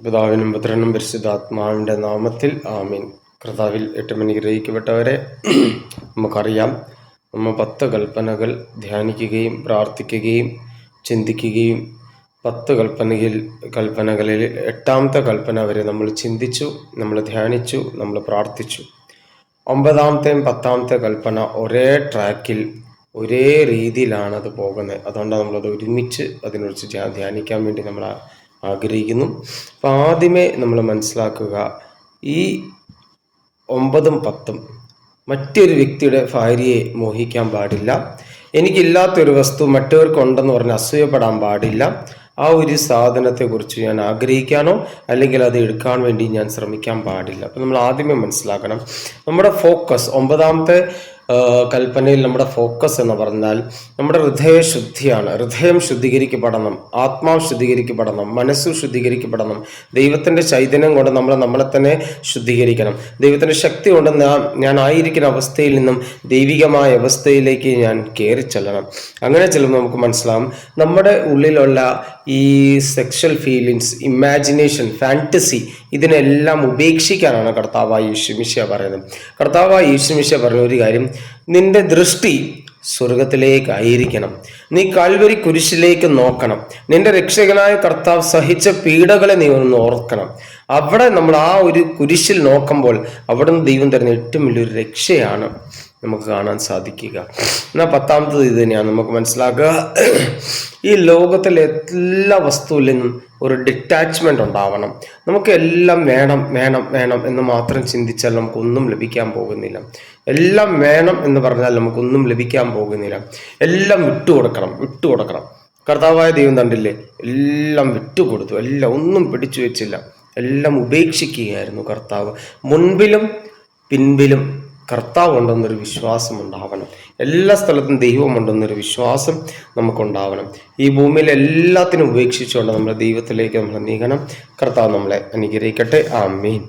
പിതാവിനും പുത്രനും പരിശുദ്ധാത്മാവിൻ്റെ നാമത്തിൽ ആമീൻ. കർത്താവിൽ ഏറ്റവും അനുഗ്രഹിക്കപ്പെട്ടവരെ, നമുക്കറിയാം, നമ്മൾ 10 കൽപ്പനകൾ ധ്യാനിക്കുകയും പ്രാർത്ഥിക്കുകയും ചിന്തിക്കുകയും 10 കൽപ്പനകളിൽ 8ാമത്തെ കൽപ്പന വരെ നമ്മൾ ചിന്തിച്ചു, നമ്മൾ ധ്യാനിച്ചു, നമ്മൾ പ്രാർത്ഥിച്ചു. 9ാമത്തെയും 10ാമത്തെ കൽപ്പന ഒരേ ട്രാക്കിൽ ഒരേ രീതിയിലാണ് അത് പോകുന്നത്. അതുകൊണ്ടാണ് നമ്മളത് ഒരുമിച്ച് അതിനെക്കുറിച്ച് ധ്യാനിക്കാൻ വേണ്ടി നമ്മൾ ആഗ്രഹിക്കുന്നു. അപ്പം ആദ്യമേ നമ്മൾ മനസ്സിലാക്കുക, ഈ 9ഉം 10ഉം മറ്റൊരു വ്യക്തിയുടെ ഭാര്യയെ മോഹിക്കാൻ പാടില്ല. എനിക്കില്ലാത്തൊരു വസ്തു മറ്റവർക്കുണ്ടെന്ന് പറഞ്ഞ് അസൂയപ്പെടാൻ പാടില്ല. ആ ഒരു സാധനത്തെക്കുറിച്ച് ഞാൻ ആഗ്രഹിക്കാനോ അല്ലെങ്കിൽ അത് എടുക്കാൻ വേണ്ടി ഞാൻ ശ്രമിക്കാൻ പാടില്ല. അപ്പം നമ്മൾ ആദ്യമേ മനസ്സിലാക്കണം, നമ്മുടെ ഫോക്കസ് 9ാമത്തെ കൽപ്പനയിൽ നമ്മുടെ ഫോക്കസ് എന്ന് പറഞ്ഞാൽ നമ്മുടെ ഹൃദയശുദ്ധിയാണ്. ഹൃദയം ശുദ്ധീകരിക്കപ്പെടണം, ആത്മാവ് ശുദ്ധീകരിക്കപ്പെടണം, മനസ്സ് ശുദ്ധീകരിക്കപ്പെടണം. ദൈവത്തിൻ്റെ ചൈതന്യം കൊണ്ട് നമ്മളെ തന്നെ ശുദ്ധീകരിക്കണം. ദൈവത്തിൻ്റെ ശക്തി കൊണ്ട് ഞാൻ ആയിരിക്കുന്ന അവസ്ഥയിൽ നിന്നും ദൈവികമായ അവസ്ഥയിലേക്ക് ഞാൻ കയറി ചെല്ലണം. അങ്ങനെ ചെല്ലുമ്പോൾ നമുക്ക് മനസ്സിലാവും, നമ്മുടെ ഉള്ളിലുള്ള ഈ സെക്ഷൽ ഫീലിങ്സ്, ഇമാജിനേഷൻ, ഫാൻറ്റസി, ഇതിനെല്ലാം ഉപേക്ഷിക്കാനാണ് കർത്താവായ യേശു മിശിഹ പറയുന്നത്. കർത്താവായ യേശു മിശിഹ പറഞ്ഞ ഒരു കാര്യം, നിന്റെ ദൃഷ്ടി സ്വർഗത്തിലേക്കായിരിക്കണം. നീ കാൽവരി കുരിശിലേക്ക് നോക്കണം. നിന്റെ രക്ഷകനായ കർത്താവ് സഹിച്ച പീഡകളെ നീ ഒന്ന് ഓർക്കണം. അവിടെ നമ്മൾ ആ ഒരു കുരിശിൽ നോക്കുമ്പോൾ അവിടെ നിന്ന് ദൈവം തരുന്ന ഏറ്റവും വലിയൊരു രക്ഷയാണ് നമുക്ക് കാണാൻ സാധിക്കുക. എന്നാൽ 10ാമത്തത് ഇത് തന്നെയാണ്. നമുക്ക് മനസ്സിലാക്കുക, ഈ ലോകത്തിലെ എല്ലാ വസ്തുവിൽ നിന്നും ഒരു ഡിറ്റാച്ച്മെന്റ് ഉണ്ടാവണം. നമുക്ക് എല്ലാം വേണം വേണം വേണം എന്ന് മാത്രം ചിന്തിച്ചാൽ നമുക്കൊന്നും ലഭിക്കാൻ പോകുന്നില്ല. എല്ലാം വേണം എന്ന് പറഞ്ഞാൽ നമുക്കൊന്നും ലഭിക്കാൻ പോകുന്നില്ല. എല്ലാം വിട്ടുകൊടുക്കണം. കർത്താവായ ദൈവം കണ്ടില്ലേ, എല്ലാം വിട്ടുകൊടുത്തു, എല്ലാം ഒന്നും പിടിച്ചു വെച്ചില്ല, എല്ലാം ഉപേക്ഷിക്കുകയായിരുന്നു കർത്താവ്. മുൻപിലും പിൻപിലും കർത്താവ് ഉണ്ടെന്നൊരു വിശ്വാസം ഉണ്ടാവണം. എല്ലാ സ്ഥലത്തും ദൈവമുണ്ടെന്നൊരു വിശ്വാസം നമുക്കുണ്ടാവണം. ഈ ഭൂമിയിൽ എല്ലാത്തിനും ഉപേക്ഷിച്ചുകൊണ്ട് നമ്മുടെ ദൈവത്തിലേക്ക് നമ്മൾ നീങ്ങണം. കർത്താവ് നമ്മളെ അനുഗ്രഹിക്കട്ടെ. ആമേൻ.